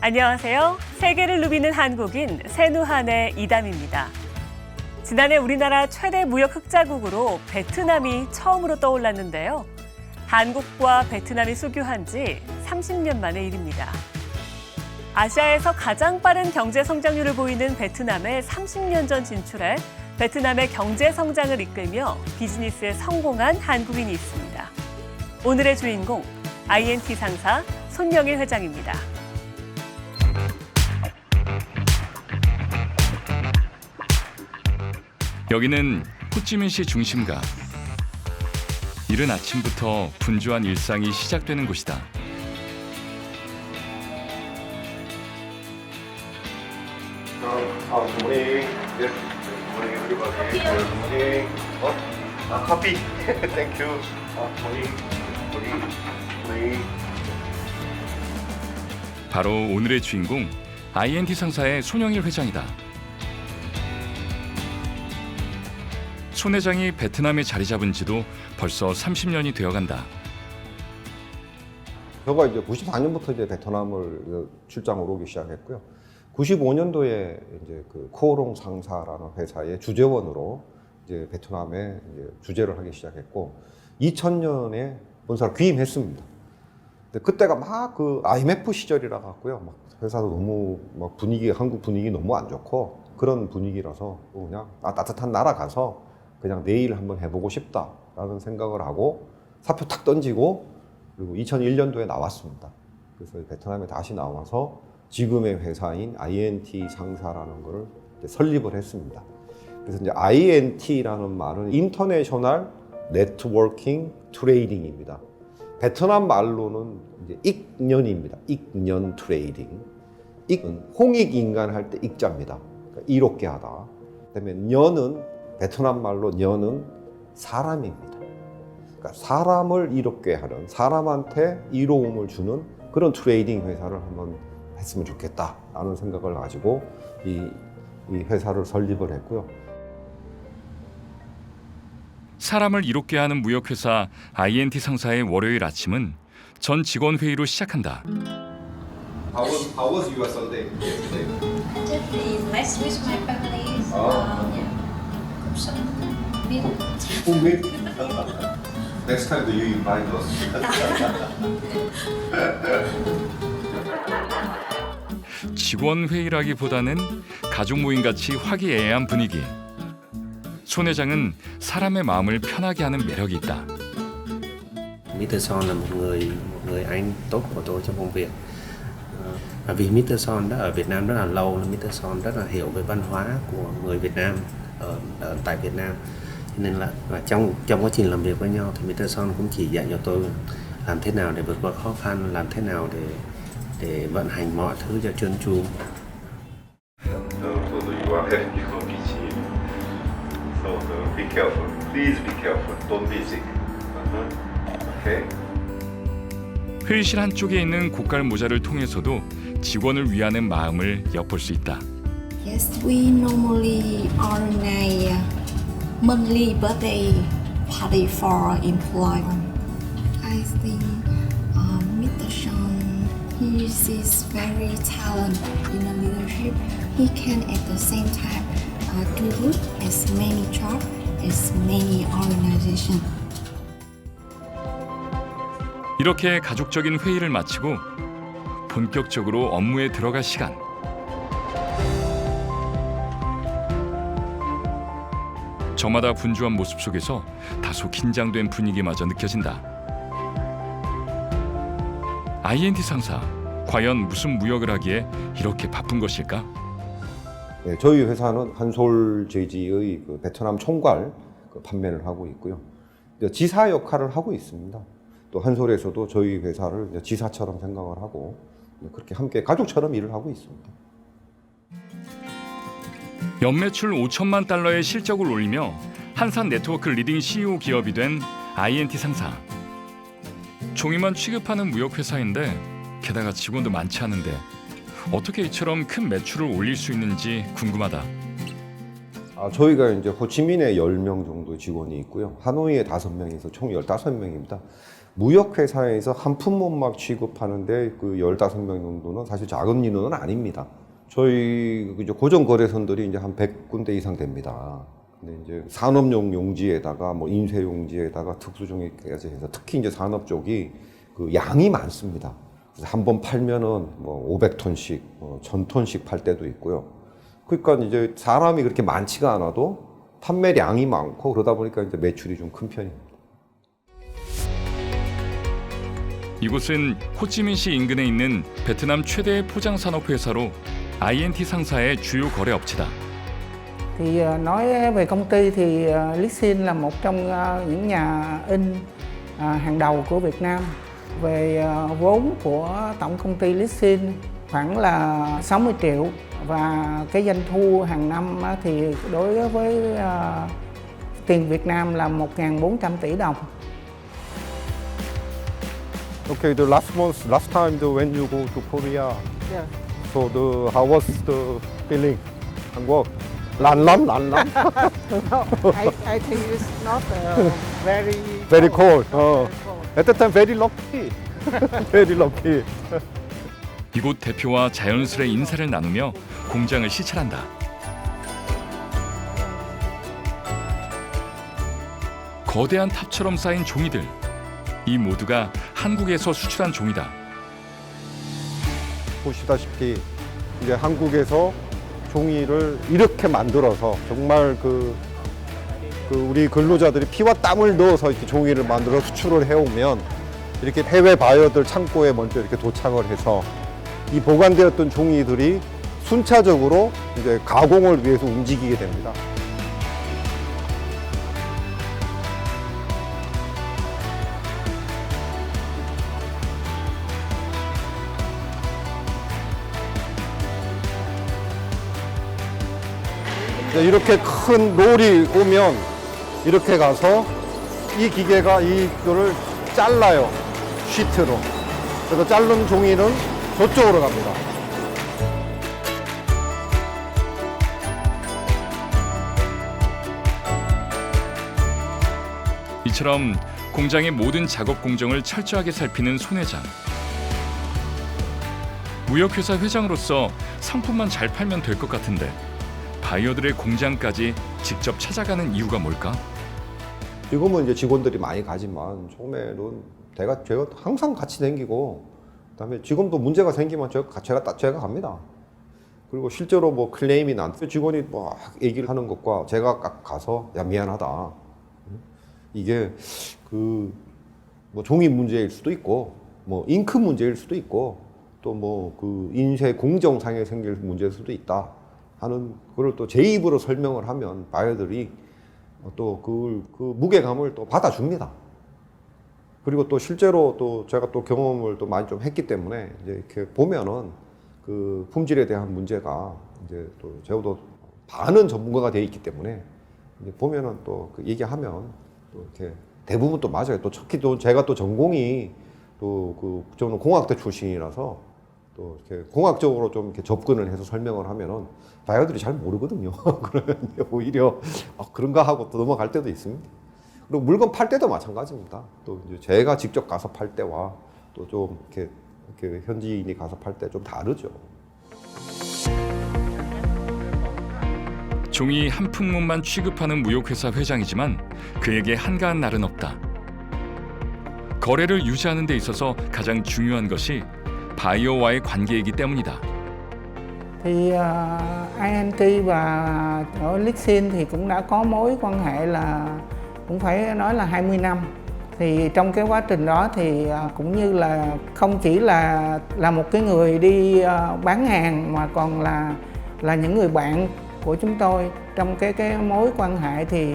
안녕하세요. 세계를 누비는 한국인 세누한의 이담입니다. 지난해 우리나라 최대 무역 흑자국으로 베트남이 처음으로 떠올랐는데요. 한국과 베트남이 수교한 지 30년 만의 일입니다. 아시아에서 가장 빠른 경제 성장률을 보이는 베트남에 30년 전 진출해 베트남의 경제 성장을 이끌며 비즈니스에 성공한 한국인이 있습니다. 오늘의 주인공, INT 상사 손영일 회장입니다. 여기는 호찌민시 중심가. 이른 아침부터 분주한 일상이 시작되는 곳이다. Good morning. Yes. Good morning, everybody. Good morning. Coffee. Thank you. Morning. Morning. Morning. 바로 오늘의 주인공, INT 상사의 손영일 회장이다. 손 회장이 베트남에 자리 잡은 지도 벌써 30년이 되어간다. 제가 이제 94년부터 이제 베트남을 출장으로 오기 시작했고요. 95년도에 이제 그 코오롱 상사라는 회사의 주재원으로 이제 베트남에 이제 주재를 하기 시작했고, 2000년에 본사를 귀임했습니다. 근데 그때가 막 그 IMF 시절이라 갖고요. 막 회사도 너무 막 분위기, 한국 분위기 너무 안 좋고 그런 분위기라서 그냥 따뜻한 나라 가서 그냥 내일 한번 해보고 싶다라는 생각을 하고 사표 탁 던지고, 그리고 2001년도에 나왔습니다. 그래서 베트남에 다시 나와서 지금의 회사인 INT 상사라는 것을 설립을 했습니다. 그래서 이제 INT라는 말은 인터내셔널 네트워킹 트레이딩입니다. 베트남 말로는 이제 익년입니다. 익년 트레이딩. 익은 홍익인간 할 때 익자입니다. 그러니까 이롭게 하다. 그다음에 년은 베트남 말로 년은 사람입니다. 그러니까 사람을 이롭게 하는, 사람한테 이로움을 주는 그런 트레이딩 회사를 한번 했으면 좋겠다라는 생각을 가지고 이 회사를 설립을 했고요. 사람을 이롭게 하는 무역회사 INT 상사의 월요일 아침은 전 직원 회의로 시작한다. How was your Sunday yesterday? I did the last with my family. Yeah. Cook some meal. Next time do you invite us? 직원 회의라기보다는 가족 모임 같이 화기애애한 분위기. 손 회장은 사람의 마음을 편하게 하는 매력이 있다. Mr. Son là một người anh tốt của tôi trong công việc. Và vì Mr. Son đã ở Việt Nam rất là lâu, nên Mr. Son rất là hiểu về văn hóa của người Việt Nam ở tại Việt Nam. Cho nên là trong quá trình làm việc với nhau thì Mr. Son cũng chỉ dạy cho tôi làm thế nào để vượt qua khó khăn, làm thế nào để vận hành mọi thứ cho trơn tru. So you are having your PC. So be careful. Please be careful. Don't be sick. Okay. 회의실 한쪽에 있는 고깔 모자를 통해서도 직원을 위하는 마음을 엿볼 수 있다. Yes, we normally organize monthly birthday party for employees. I think Mr. Sean, he is very talented in the leadership. He can at the same time do good as many jobs as many organizations. 이렇게 가족적인 회의를 마치고 본격적으로 업무에 들어갈 시간. 저마다 분주한 모습 속에서 다소 긴장된 분위기마저 느껴진다. INT 상사, 과연 무슨 무역을 하기에 이렇게 바쁜 것일까? 네, 저희 회사는 한솔 제지의 그 베트남 총괄 판매를 하고 있고요. 지사 역할을 하고 있습니다. 또 한솔에서도 저희 회사를 지사처럼 생각을 하고 그렇게 함께 가족처럼 일을 하고 있습니다. 연매출 5천만 달러의 실적을 올리며 한산 네트워크 리딩 CEO 기업이 된 INT 상사. 종이만 취급하는 무역회사인데 게다가 직원도 많지 않은데 어떻게 이처럼 큰 매출을 올릴 수 있는지 궁금하다. 저희가 이제 호치민에 10명 정도 직원이 있고요. 하노이에 5명에서 총 15명입니다. 무역회사에서 한 품목 막 취급하는데 그 15명 정도는 사실 작은 인원은 아닙니다. 저희 이제 고정거래선들이 이제 한 100군데 이상 됩니다. 근데 이제 산업용 용지에다가 뭐 인쇄 용지에다가 특수종이까지 해서 특히 이제 산업 쪽이 그 양이 많습니다. 그래서 한 번 팔면은 뭐 500톤씩, 1000톤씩 팔 때도 있고요. 그러니까 이제 사람이 그렇게 많지가 않아도 판매량이 많고 그러다 보니까 이제 매출이 좀 큰 편입니다. 이곳은 호치민시 인근에 있는 베트남 최대의 포장 산업 회사로 INT 상사의 주요 거래 업체다. Thì nói về công ty thì Lixin là một trong những nhà in hàng đầu của Việt Nam. Về vốn của tổng công ty Lixin khoảng là 60 triệu và cái doanh thu hàng năm thì đối với tiền Việt Nam là 1.400 tỷ đồng. Okay, the last time when you go to Korea, Yeah. so how was the feeling? 한국 lạnh lắm. I think it's not very Very cold. cold. At that time, very lucky. Very lucky. 이곳 대표와 자연스레 인사를 나누며 공장을 시찰한다. 거대한 탑처럼 쌓인 종이들. 이 모두가 한국에서 수출한 종이다. 보시다시피 이제 한국에서 종이를 이렇게 만들어서 정말 그 우리 근로자들이 피와 땀을 넣어서 이렇게 종이를 만들어 수출을 해오면 이렇게 해외 바이어들 창고에 먼저 이렇게 도착을 해서 이 보관되었던 종이들이 순차적으로 이제 가공을 위해서 움직이게 됩니다. 이렇게 큰 롤이 오면 이렇게 가서 이 기계가 이거를 잘라요. 시트로. 그래서 자른 종이는 저쪽으로 갑니다. 이처럼 공장의 모든 작업 공정을 철저하게 살피는 손 회장. 무역회사 회장으로서 상품만 잘 팔면 될 것 같은데 바이어들의 공장까지 직접 찾아가는 이유가 뭘까? 지금은 이제 직원들이 많이 가지만 처음에는 제가 항상 같이 다니고 그다음에 지금도 문제가 생기면 제가 갑니다. 그리고 실제로 뭐 클레임이 난 직원이 뭐 얘기를 하는 것과 제가 가서 야 미안하다. 이게 그 뭐 종이 문제일 수도 있고 뭐 잉크 문제일 수도 있고 또 뭐 그 인쇄 공정상에 생길 문제일 수도 있다 하는 그걸 또 제 입으로 설명을 하면 바이어들이 또 그 무게감을 또 받아줍니다. 그리고 또 실제로 또 제가 또 경험을 또 많이 좀 했기 때문에 이제 이렇게 보면은 그 품질에 대한 문제가 이제 또 제가도 반은 전문가가 돼 있기 때문에 이제 보면은 또 그 얘기하면 또 이렇게 대부분 또 맞아요. 또 특히 또 제가 또 전공이 또 그 저는 공학대 출신이라서 또 이렇게 공학적으로 좀 이렇게 접근을 해서 설명을 하면은 바이어들이 잘 모르거든요. 그러면 오히려 그런가 하고 또 넘어갈 때도 있습니다. 그리고 물건 팔 때도 마찬가지입니다. 또 이제 제가 직접 가서 팔 때와 또 좀 이렇게 현지인이 가서 팔 때 좀 다르죠. 종이 한 품목만 취급하는 무역회사 회장이지만 그에게 한가한 날은 없다. 거래를 유지하는 데 있어서 가장 중요한 것이 바이어와의 관계이기 때문이다. Thì INT và ở Lixin thì cũng đã có mối quan hệ là cũng phải nói là 20 năm. Thì trong cái quá trình đó thì cũng như là không chỉ là một cái người đi bán hàng mà còn là những người bạn của chúng tôi. Trong cái mối quan hệ thì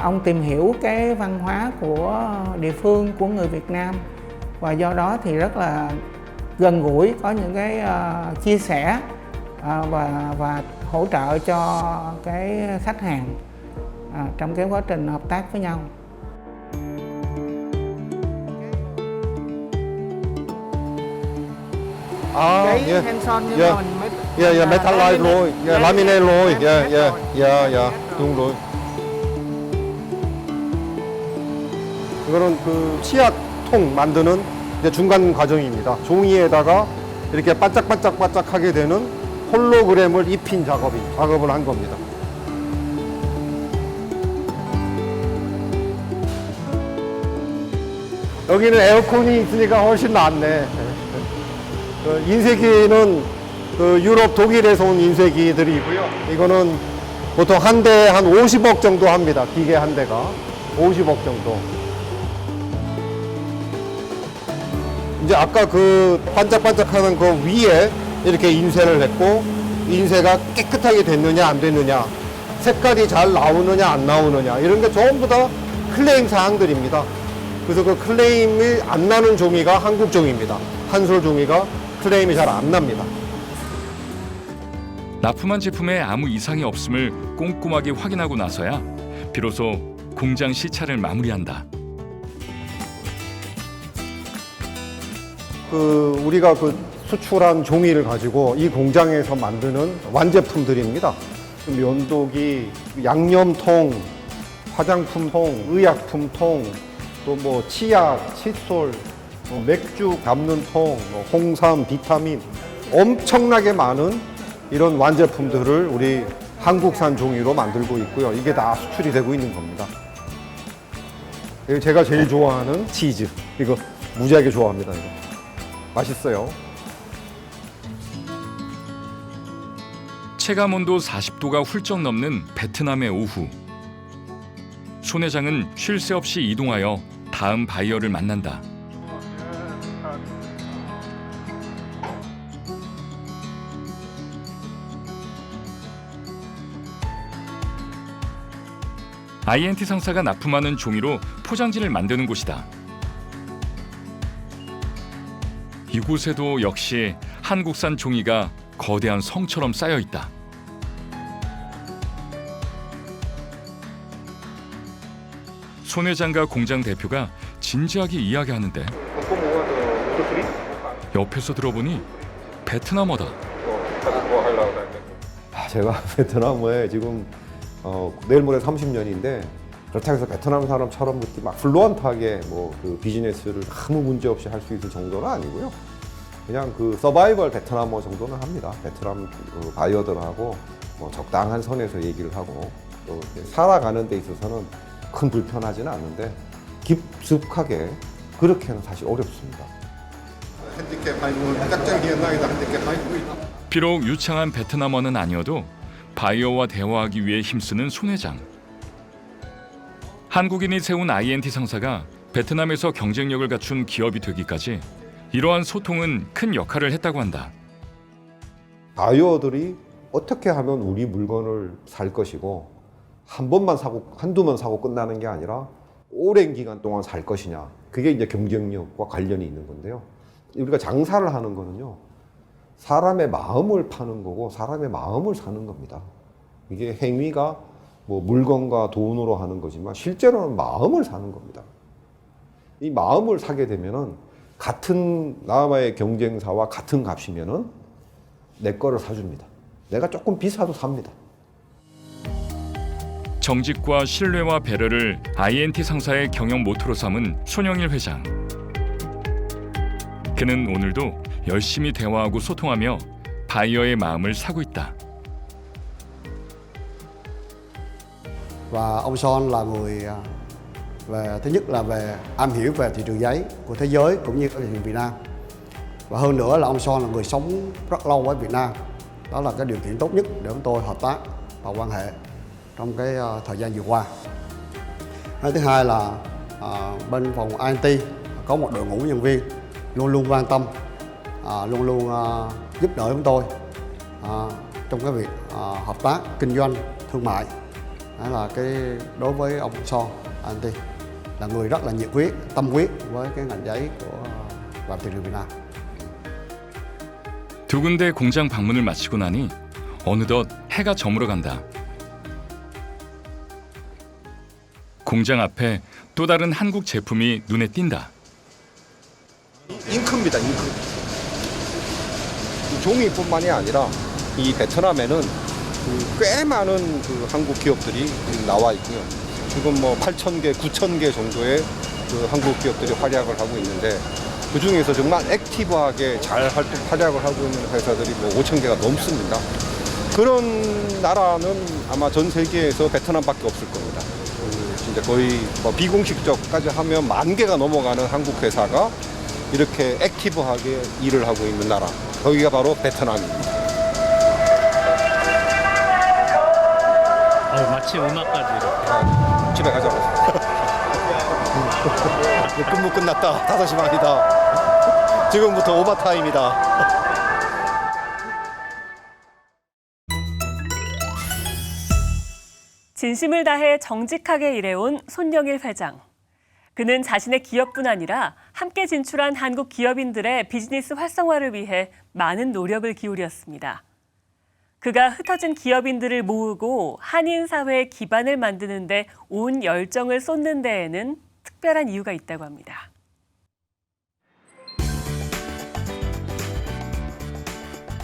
ông tìm hiểu cái văn hóa của địa phương của người Việt Nam và do đó thì rất là gần gũi, có những cái chia sẻ và hỗ trợ cho cái khách hàng trong cái quá trình hợp tác với nhau. Cái yeah. hands-on nhưng Yeah. mà mình Yeah, metallize rồi, laminate rồi, yeah. 정도. 이거는 그 치약통 만드는 이제 중간 과정입니다. 종이에다가 이렇게 반짝반짝반짝하게 되는 홀로그램을 입힌 작업을 한 겁니다. 여기는 에어컨이 있으니까 훨씬 낫네. 그 인쇄기는 그 유럽 독일에서 온 인쇄기들이고요. 이거는 보통 한 대에 한 50억 정도 합니다. 기계 한 대가 50억 정도. 이제 아까 그 반짝반짝하는 그 위에 이렇게 인쇄를 했고, 인쇄가 깨끗하게 됐느냐 안 됐느냐, 색깔이 잘 나오느냐 안 나오느냐, 이런 게 전부 다 클레임 사항들입니다. 그래서 그 클레임이 안 나는 종이가 한국 종이입니다. 한솔 종이가 클레임이 잘 안 납니다. 납품한 제품에 아무 이상이 없음을 꼼꼼하게 확인하고 나서야 비로소 공장 시찰을 마무리한다. 그 우리가 그 수출한 종이를 가지고 이 공장에서 만드는 완제품들입니다. 면도기, 양념통, 화장품통, 의약품통, 또 뭐 치약, 칫솔, 맥주 담는 통, 홍삼, 비타민, 엄청나게 많은 이런 완제품들을 우리 한국산 종이로 만들고 있고요. 이게 다 수출이 되고 있는 겁니다. 제가 제일 좋아하는 치즈, 이거 무지하게 좋아합니다. 이거 맛있어요. 체감 온도 40도가 훌쩍 넘는 베트남의 오후. 손 회장은 쉴 새 없이 이동하여 다음 바이어를 만난다. INT 상사가 납품하는 종이로 포장지를 만드는 곳이다. 이곳에도 역시 한국산 종이가 거대한 성처럼 쌓여 있다. 손 회장과 공장 대표가 진지하게 이야기하는데 옆에서 들어보니 베트남어다. 제가 베트남에 지금 내일 모레 30년인데 그렇다고 해서 베트남 사람처럼 그렇게 막 플루언트하게 뭐 그 비즈니스를 아무 문제 없이 할 수 있을 정도는 아니고요. 그냥 그 서바이벌 베트남어 정도는 합니다. 베트남 그 바이어들하고 뭐 적당한 선에서 얘기를 하고 또 살아가는 데 있어서는 큰 불편하지는 않는데 깊숙하게 그렇게는 사실 어렵습니다. 비록 유창한 베트남어는 아니어도 바이어와 대화하기 위해 힘쓰는 손 회장. 한국인이 세운 INT 상사가 베트남에서 경쟁력을 갖춘 기업이 되기까지 이러한 소통은 큰 역할을 했다고 한다. 바이어들이 어떻게 하면 우리 물건을 살 것이고 한 번만 사고 한두 번 사고 끝나는 게 아니라 오랜 기간 동안 살 것이냐, 그게 이제 경쟁력과 관련이 있는 건데요. 우리가 장사를 하는 거는요, 사람의 마음을 파는 거고 사람의 마음을 사는 겁니다. 이게 행위가 뭐 물건과 돈으로 하는 거지만 실제로는 마음을 사는 겁니다. 이 마음을 사게 되면은 같은 나와의 경쟁사와 같은 값이면은 내 거를 사줍니다. 내가 조금 비싸도 삽니다. 정직과 신뢰와 배려를 INT 상사의 경영 모토로 삼은 손영일 회장. 그는 오늘도 열심히 대화하고 소통하며 바이어의 마음을 사고 있다. Và ông Son là người về thứ nhất là về am hiểu về thị trường giấy của thế giới cũng như thị trường Việt Nam. Và hơn nữa là ông Son là người sống rất lâu ở Việt Nam. Đó là cái điều kiện tốt nhất để chúng tôi hợp tác và quan hệ trong cái thời gian vừa qua. Thứ hai là bên phòng INT có một đội ngũ nhân viên luôn luôn quan tâm, luôn luôn giúp đỡ chúng tôi trong cái việc hợp tác kinh doanh thương mại. Đó là cái đối với ông Son INT là người rất là nhiệt huyết, tâm huyết với cái ngành giấy của và thị trường Việt Nam. 두 군데 공장 방문을 마치고 나니 어느덧 해가 저물어 간다. 공장 앞에 또 다른 한국 제품이 눈에 띈다. 잉크입니다, 잉크. 이 종이뿐만이 아니라 이 베트남에는 꽤 많은 그 한국 기업들이 나와 있고요. 지금 뭐 8,000개, 9,000개 정도의 그 한국 기업들이 활약을 하고 있는데 그 중에서 정말 액티브하게 잘 활약을 하고 있는 회사들이 뭐 5,000개가 넘습니다. 그런 나라는 아마 전 세계에서 베트남밖에 없을 겁니다. 진짜 거의 뭐 비공식적까지 하면 10,000개가 넘어가는 한국 회사가 이렇게 액티브하게 일을 하고 있는 나라. 거기가 바로 베트남입니다. 마치 음악까지 이렇게. 집에 가자고. 근무 끝났다. 5시 반이다. 지금부터 오버타임이다. 진심을 다해 정직하게 일해온 손영일 회장. 그는 자신의 기업뿐 아니라 함께 진출한 한국 기업인들의 비즈니스 활성화를 위해 많은 노력을 기울였습니다. 그가 흩어진 기업인들을 모으고 한인 사회의 기반을 만드는 데 온 열정을 쏟는 데에는 특별한 이유가 있다고 합니다.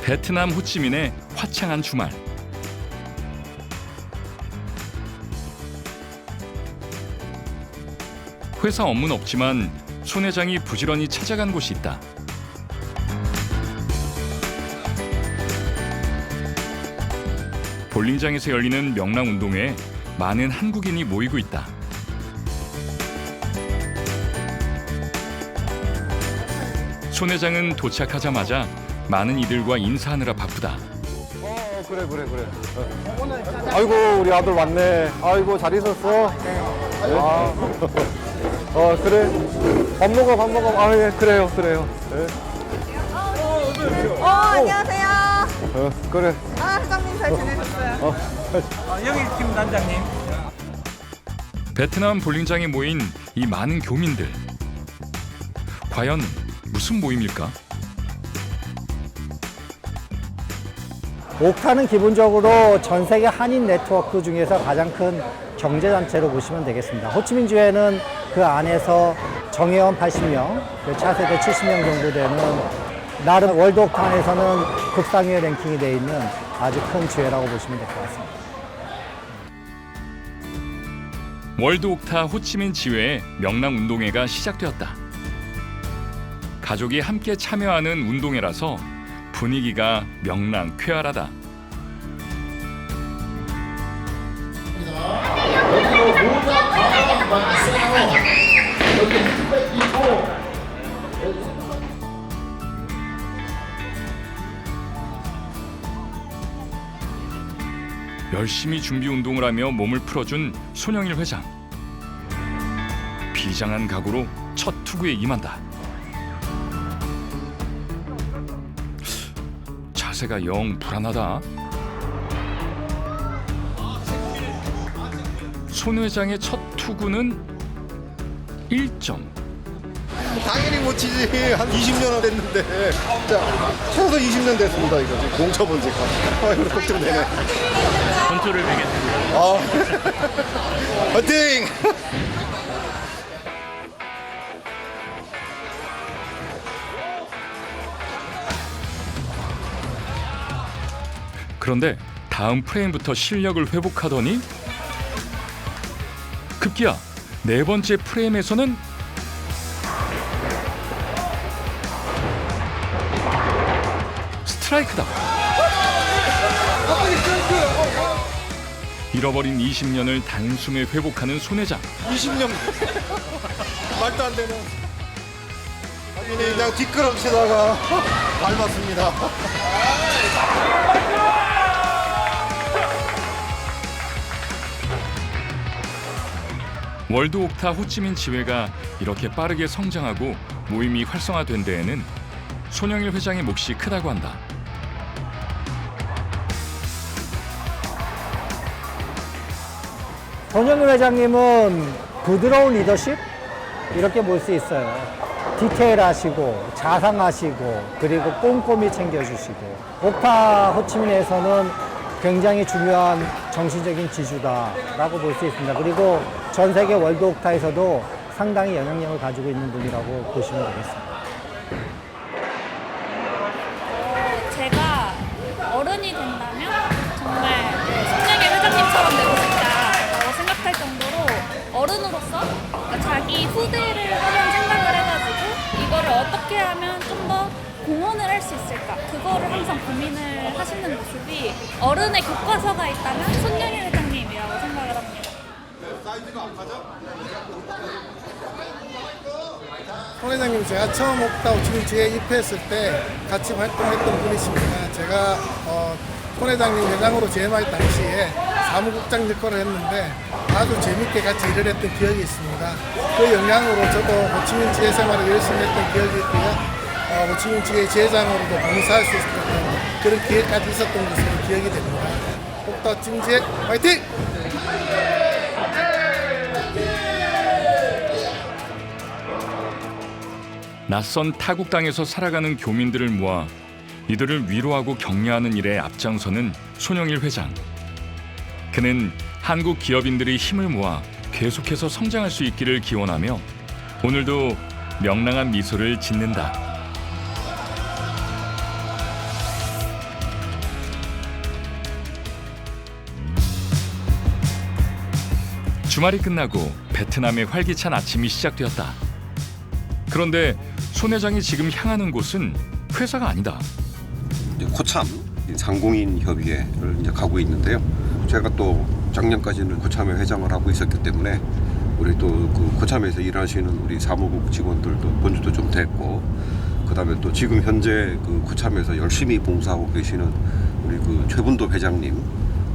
베트남 호치민의 화창한 주말. 회사 업무는 없지만 손 회장이 부지런히 찾아간 곳이 있다. 볼링장에서 열리는 명랑운동회에 많은 한국인이 모이고 있다. 손 회장은 도착하자마자 많은 이들과 인사하느라 바쁘다. 그래. 아이고 우리 아들 왔네. 아이고 잘 있었어. 그래. 밥 먹어. 아 예, 그래요. 네. 안녕하세요. 그래. 회장님 잘 지내셨어요? 여기 팀 단장님. 베트남 볼링장에 모인 이 많은 교민들. 과연 무슨 모임일까? 옥타는 기본적으로 전 세계 한인 네트워크 중에서 가장 큰 경제단체로 보시면 되겠습니다. 호치민주에는 그 안에서 정회원 80명, 차세대 70명 정도 되는 나름 월드 옥타에서는 극상위에 랭킹이 되어 있는 아주 큰 지회라고 보시면 될 것 같습니다. 월드 옥타 호치민 지회의 명랑운동회가 시작되었다. 가족이 함께 참여하는 운동회라서 분위기가 명랑 쾌활하다. 열심히 준비 운동을 하며 몸을 풀어준 손영일 회장. 비장한 각오로 첫 투구에 임한다. 자세가 영 불안하다. 손 회장의 첫 투구는 1점. 당연히 못 치지. 한 20년은 됐는데. 자, 최소 20년 됐습니다. 이거 지금 공 쳐본 지가. 이거 걱정되네. 권투를 배겠습니다. 화이팅! 그런데 다음 프레임부터 실력을 회복하더니 급기야 4번째 프레임에서는 스트라이크다. 잃어버린 20년을 단숨에 회복하는 손 회장. 20년. 말도 안 되는. 그냥 뒷걸음치다가 밟았습니다. 월드 옥타 호치민 지회가 이렇게 빠르게 성장하고 모임이 활성화된 데에는 손영일 회장의 몫이 크다고 한다. 손영일 회장님은 부드러운 리더십? 이렇게 볼 수 있어요. 디테일하시고 자상하시고 그리고 꼼꼼히 챙겨주시고 옥타 호치민에서는 굉장히 중요한 정신적인 지주다라고 볼 수 있습니다. 그리고 전 세계 월드 옥타에서도 상당히 영향력을 가지고 있는 분이라고 보시면 되겠습니다. 제가 어른이 된다면 정말 그러니까 자기 후대를 한번 생각을 해가지고 이거를 어떻게 하면 좀 더 공헌을 할 수 있을까? 그거를 항상 고민을 하시는 모습이 어른의 교과서가 있다면 손영일 회장님이라고 생각을 합니다. 손 회장님, 제가 처음 옥타 호치민지에 입회했을 때 같이 활동했던 분이십니다. 제가 손 회장님 회장으로 재임할 당시에 사무국장 역할을 했는데 아주 재밌게 같이 일을 했던 기억이 있습니다. 그 영향으로 저도 호치민지회 생활을 열심히 했던 기억이 있고요. 호치민지회 지회장으로도 봉사할 수 있었던 그런 기회까지 있었던 것으로 기억이 됩니다. 옥타 호치민지회 화이팅! 낯선 타국 땅에서 살아가는 교민들을 모아 이들을 위로하고 격려하는 일에 앞장서는 손영일 회장. 그는 한국 기업인들이 힘을 모아 계속해서 성장할 수 있기를 기원하며 오늘도 명랑한 미소를 짓는다. 주말이 끝나고 베트남의 활기찬 아침이 시작되었다. 그런데 손 회장이 지금 향하는 곳은 회사가 아니다. 코참 상공인 협의회를 이제 가고 있는데요. 제가 또 작년까지는 코참회 회장을 하고 있었기 때문에 우리 또 그 코참에서 일하시는 우리 사무국 직원들도 본주도 좀 됐고, 그다음에 또 지금 현재 그 코참에서 열심히 봉사하고 계시는 우리 그 최분도 회장님,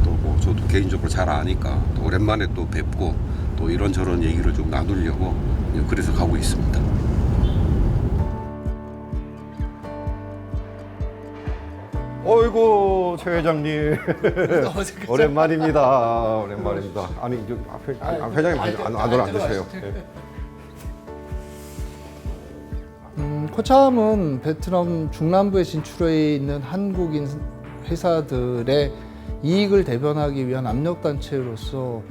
또 뭐 저도 개인적으로 잘 아니까 또 오랜만에 또 뵙고 또 이런저런 얘기를 좀 나누려고 그래서 가고 있습니다. 어이구 최 회장님 오랜만입니다. 오랜만입니다. 아니 회장님 안 앉으세요. 코참은 베트남 중남부에 진출해 있는 한국인 회사들의 이익을 대변하기 위한 압력단체로서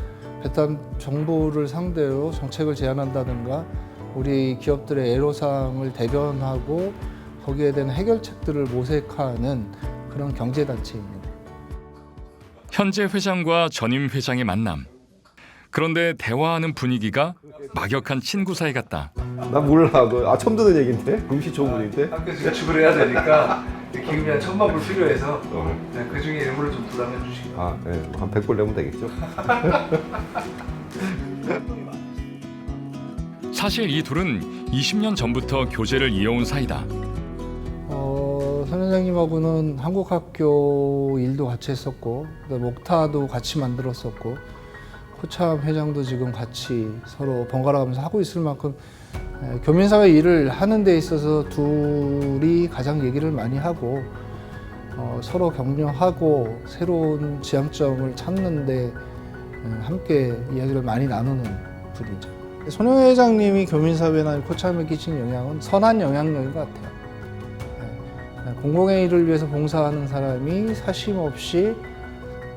베트남 정부를 상대로 정책을 제안한다든가 우리 기업들의 애로사항을 대변하고 거기에 대한 해결책들을 모색하는 그런 경제단체입니다. 현재 회장과 전임 회장의 만남. 그런데 대화하는 분위기가 막역한 친구 사이 같다. 나 몰라. 처음 듣는 얘기인데? 금시초문인데? 학교 지출을 해야 되니까 기금이 한 1,000만 불 필요해서 그 중에 일부를 좀 부담해 주시기 바랍니다. 네. 한 100불 내면 되겠죠? 사실 이 둘은 20년 전부터 교제를 이어온 사이다. 선 회장님하고는 한국학교 일도 같이 했었고, 목타도 같이 만들었었고, 코참 회장도 지금 같이 서로 번갈아 가면서 하고 있을 만큼 교민사회 일을 하는 데 있어서 둘이 가장 얘기를 많이 하고 서로 격려하고 새로운 지향점을 찾는 데 함께 이야기를 많이 나누는 분이죠. 손영일 회장님이 교민사회나 코참에 끼친 영향은 선한 영향력인 것 같아요. 공공의 일을 위해서 봉사하는 사람이 사심 없이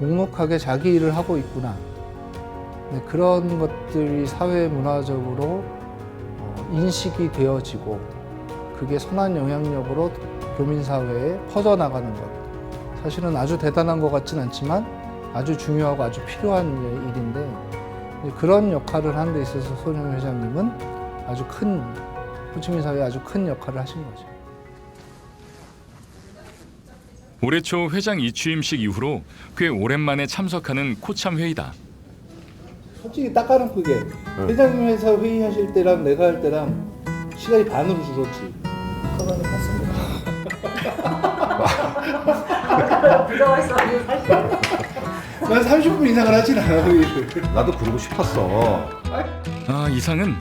묵묵하게 자기 일을 하고 있구나. 그런 것들이 사회 문화적으로 인식이 되어지고 그게 선한 영향력으로 교민사회에 퍼져나가는 것. 사실은 아주 대단한 것 같진 않지만 아주 중요하고 아주 필요한 일인데 그런 역할을 하는 데 있어서 손영일 회장님은 아주 큰, 호치민 사회에 아주 큰 역할을 하신 거죠. 올해 초 회장 이취임식 이후로 꽤 오랜만에 참석하는 코참 회의다. 솔직히 닦아놓고 그게 회장님 회사 회의하실 때랑 내가 할 때랑 시간이 반으로 줄었지. 그거는 맞습니다. 부담했어. 난 30분 이상을 하진 않아 회의를. 나도 그러고 싶었어. 이상은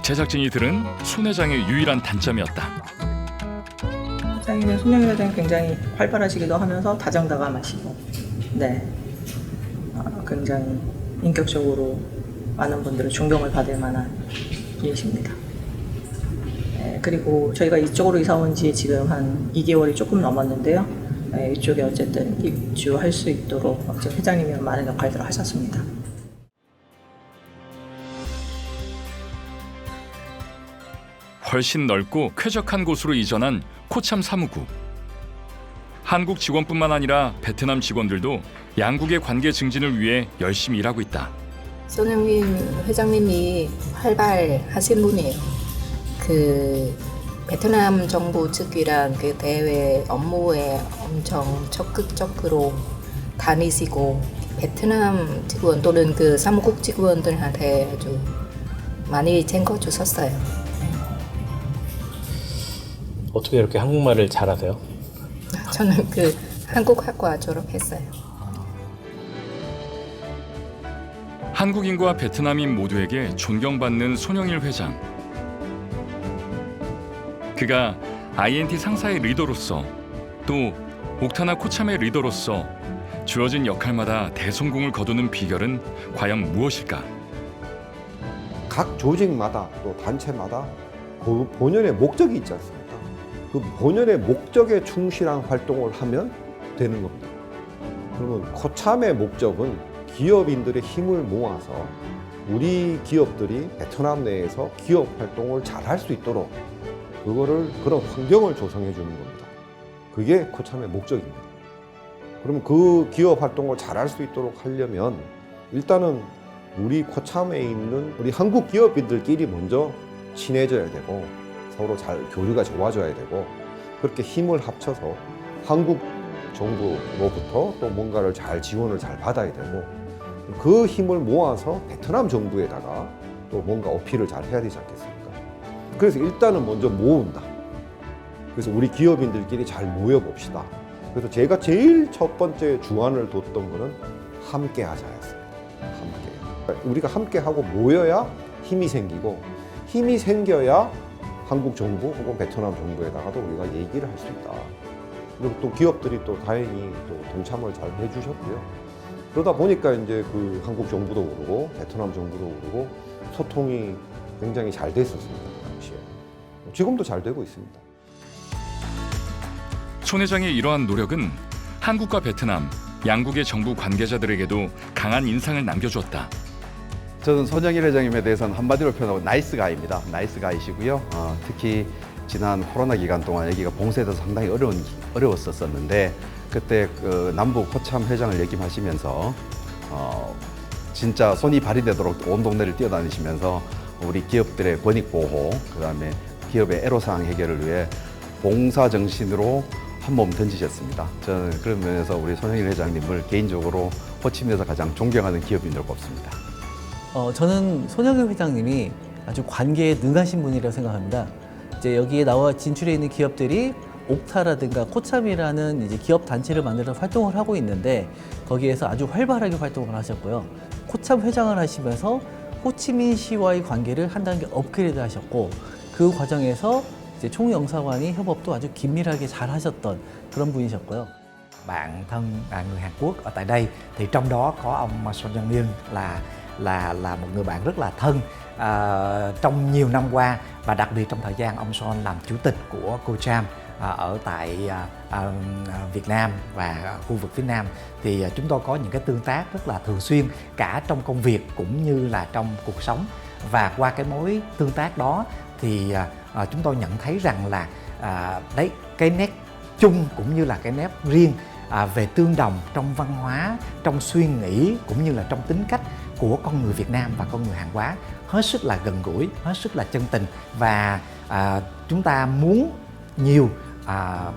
제작진이 들은 손 회장의 유일한 단점이었다. 회장님은 손영일 회장이 굉장히 활발하시기도 하면서 다정다감하시고, 굉장히 인격적으로 많은 분들의 존경을 받을 만한 분이십니다. 그리고 저희가 이쪽으로 이사 온 지 지금 한 2개월이 조금 넘었는데요. 이쪽에 어쨌든 입주할 수 있도록 회장님이 많은 역할들을 하셨습니다. 훨씬 넓고 쾌적한 곳으로 이전한 코참 사무국. 한국 직원뿐만 아니라 베트남 직원들도 양국의 관계 증진을 위해 열심히 일하고 있다. 손영민 회장님이 활발하신 분이에요. 그 베트남 정부 측이랑 그 대외 업무에 엄청 적극적으로 다니시고 베트남 직원 또는 그 사무국 직원들한테 아주 많이 챙겨주셨어요. 어떻게 이렇게 한국말을 잘하세요? 저는 그 한국학과 졸업했어요. 한국인과 베트남인 모두에게 존경받는 손영일 회장. 그가 INT 상사의 리더로서 또 옥타나 코참의 리더로서 주어진 역할마다 대성공을 거두는 비결은 과연 무엇일까? 각 조직마다 또 단체마다 그 본연의 목적이 있지 않습니까? 그 본연의 목적에 충실한 활동을 하면 되는 겁니다. 그러면 코참의 목적은 기업인들의 힘을 모아서 우리 기업들이 베트남 내에서 기업 활동을 잘 할 수 있도록 그런 환경을 조성해 주는 겁니다. 그게 코참의 목적입니다. 그러면 그 기업 활동을 잘 할 수 있도록 하려면 일단은 우리 코참에 있는 우리 한국 기업인들끼리 먼저 친해져야 되고 서로 잘 교류가 좋아져야 되고 그렇게 힘을 합쳐서 한국 정부로부터 또 뭔가를 잘 지원을 잘 받아야 되고 그 힘을 모아서 베트남 정부에다가 또 뭔가 어필을 잘 해야 되지 않겠습니까? 그래서 일단은 먼저 모은다. 그래서 우리 기업인들끼리 잘 모여봅시다. 그래서 제가 제일 첫 번째 주안을 뒀던 거는 함께 하자였습니다. 함께. 우리가 함께 하고 모여야 힘이 생기고 힘이 생겨야 한국 정부 혹은 베트남 정부에다가도 우리가 얘기를 할 수 있다. 그리고 또 기업들이 또 다행히 또 동참을 잘 해주셨고요. 그러다 보니까 이제 그 한국 정부도 그러고 베트남 정부도 그러고 소통이 굉장히 잘 됐었습니다. 그 당시에. 지금도 잘 되고 있습니다. 손 회장의 이러한 노력은 한국과 베트남 양국의 정부 관계자들에게도 강한 인상을 남겨주었다. 저는 손영일 회장님에 대해서는 한마디로 표현하고 나이스 가이입니다. 나이스 가이시고요. 특히 지난 코로나 기간 동안 여기가 봉쇄돼서 상당히 어려웠었는데 그때 그 남부 코참 회장을 역임하시면서 진짜 손이 발이 되도록 온 동네를 뛰어다니시면서 우리 기업들의 권익 보호, 그다음에 기업의 애로사항 해결을 위해 봉사 정신으로 한 몸 던지셨습니다. 저는 그런 면에서 우리 손영일 회장님을 개인적으로 호치민에서 가장 존경하는 기업인으로 꼽습니다. 저는 손영일 회장님이 아주 관계에 능하신 분이라고 생각합니다. 이제 여기에 나와 진출해 있는 기업들이 옥타라든가 코참이라는 이제 기업 단체를 만들어서 활동을 하고 있는데 거기에서 아주 활발하게 활동을 하셨고요. 코참 회장을 하시면서 호치민시와의 관계를 한 단계 업그레이드 하셨고 그 과정에서 이제 총영사관이 협업도 아주 긴밀하게 잘 하셨던 그런 분이셨고요. Bạn thân người Hàn Quốc ở tại đây thì trong đó có ông Son Jong Myung là một người bạn rất là thân trong nhiều năm qua và đặc biệt trong thời gian ông Son làm chủ tịch của Cocham ở tại Việt Nam và khu vực phía Nam thì chúng tôi có những cái tương tác rất là thường xuyên cả trong công việc cũng như là trong cuộc sống và qua cái mối tương tác đó thì chúng tôi nhận thấy rằng là đấy cái nét chung cũng như là cái nét riêng về tương đồng trong văn hóa, trong suy nghĩ cũng như là trong tính cách của con người Việt Nam và con người Hàn Quốc hết sức là gần gũi, hết sức là chân tình và chúng ta muốn nhiều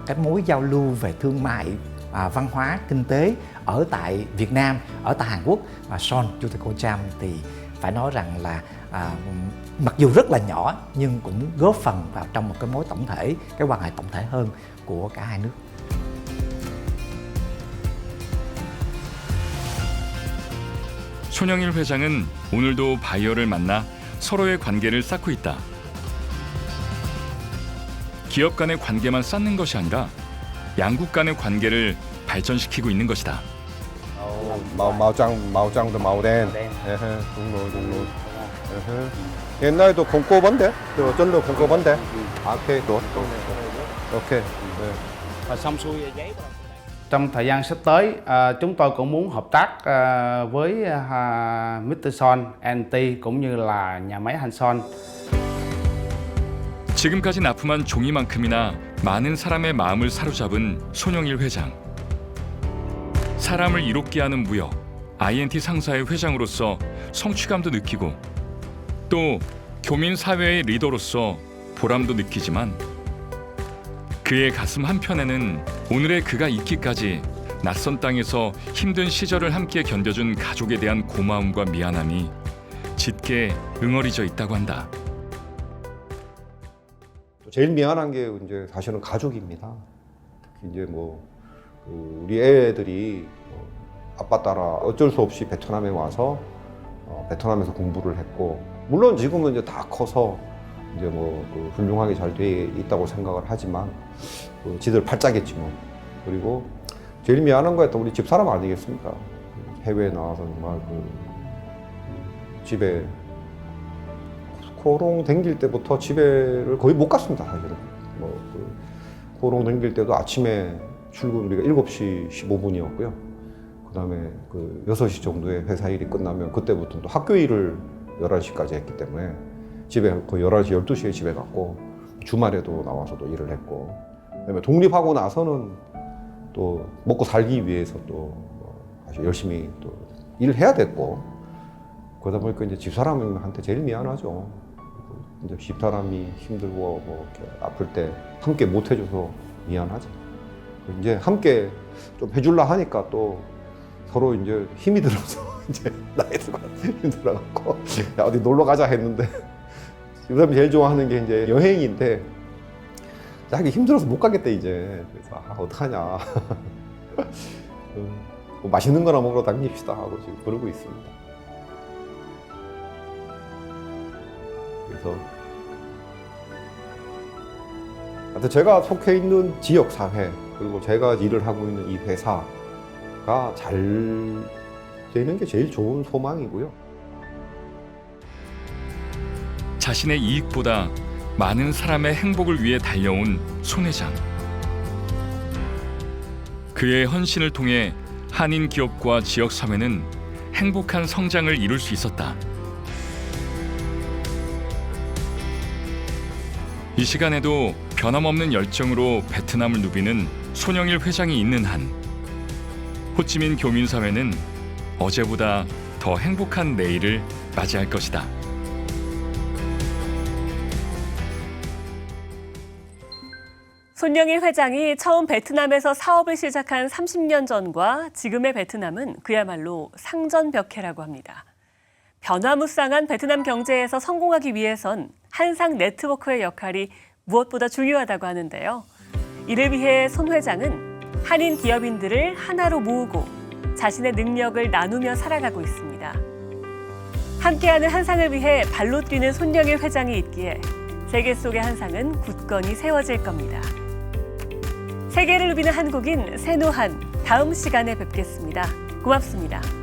cái mối giao lưu về thương mại, văn hóa, kinh tế ở tại Việt Nam, ở tại Hàn Quốc và Son, Chủ tịch Cocham thì phải nói rằng là mặc dù rất là nhỏ nhưng cũng góp phần vào trong một cái mối tổng thể, cái quan hệ tổng thể hơn của cả hai nước. 손영일 회장은 오늘도 바이어를 만나 서로의 관계를 쌓고 있다. 기업 간의 관계만 쌓는 것이 아니라 양국 간의 관계를 발전시키고 있는 것이다. màu trắng từ màu đen. Đúng rồi. 옛날에도 공급원대, 전도 공급원대. 오케이, tốt. Ok. Xong xuôi giấy. Trong thời gian sắp tới, chúng tôi cũng muốn hợp tác với Mr. Son NT cũng như là nhà máy 한선. 지금까지 납품한 종이만큼이나 많은 사람의 마음을 사로잡은 손영일 회장. 사람을 이롭게 하는 무역, INT 상사의 회장으로서 성취감도 느끼고 또 교민 사회의 리더로서 보람도 느끼지만 그의 가슴 한편에는 오늘의 그가 있기까지 낯선 땅에서 힘든 시절을 함께 견뎌준 가족에 대한 고마움과 미안함이 짙게 응어리져 있다고 한다. 제일 미안한 게 이제 사실은 가족입니다. 특히 이제 우리 애들이 아빠 따라 어쩔 수 없이 베트남에 와서 베트남에서 공부를 했고, 물론 지금은 이제 다 커서 이제 훌륭하게 잘 돼 있다고 생각을 하지만 지들 팔자겠지 뭐. 그리고 제일 미안한 거였던 우리 집사람 아니겠습니까? 해외에 나와서 정말 집에 코롱 댕길 때부터 집에를 거의 못 갔습니다, 사실은. 코롱 댕길 때도 아침에 출근 우리가 7시 15분이었고요. 그 다음에 6시 정도에 회사 일이 끝나면 그때부터 또 학교 일을 11시까지 했기 때문에 집에 거의 11시, 12시에 집에 갔고, 주말에도 나와서 또 일을 했고, 그 다음에 독립하고 나서는 또 먹고 살기 위해서 또 아주 열심히 또 일을 해야 됐고, 그러다 보니까 이제 집사람한테 제일 미안하죠. 이제 집사람이 힘들고 이렇게 아플 때 함께 못 해줘서 미안하지. 이제 함께 좀 해줄라 하니까 또 서로 이제 힘이 들어서 이제 나이가 힘들어갖고 야, 어디 놀러 가자 했는데 집사람이 제일 좋아하는 게 이제 여행인데 자기 힘들어서 못 가겠대 이제. 그래서 어떡하냐. 맛있는 거나 먹으러 다닙시다 하고 지금 그러고 있습니다. 그래서 하여튼 제가 속해 있는 지역 사회, 그리고 제가 일을 하고 있는 이 회사가 잘 되는 게 제일 좋은 소망이고요. 자신의 이익보다 많은 사람의 행복을 위해 달려온 손 회장. 그의 헌신을 통해 한인 기업과 지역 사회는 행복한 성장을 이룰 수 있었다. 이 시간에도 변함없는 열정으로 베트남을 누비는 손영일 회장이 있는 한 호치민 교민사회는 어제보다 더 행복한 내일을 맞이할 것이다. 손영일 회장이 처음 베트남에서 사업을 시작한 30년 전과 지금의 베트남은 그야말로 상전벽해라고 합니다. 변화무쌍한 베트남 경제에서 성공하기 위해선 한상 네트워크의 역할이 무엇보다 중요하다고 하는데요. 이를 위해 손 회장은 한인 기업인들을 하나로 모으고 자신의 능력을 나누며 살아가고 있습니다. 함께하는 한상을 위해 발로 뛰는 손영일 회장이 있기에 세계 속의 한상은 굳건히 세워질 겁니다. 세계를 누비는 한국인 세누한, 다음 시간에 뵙겠습니다. 고맙습니다.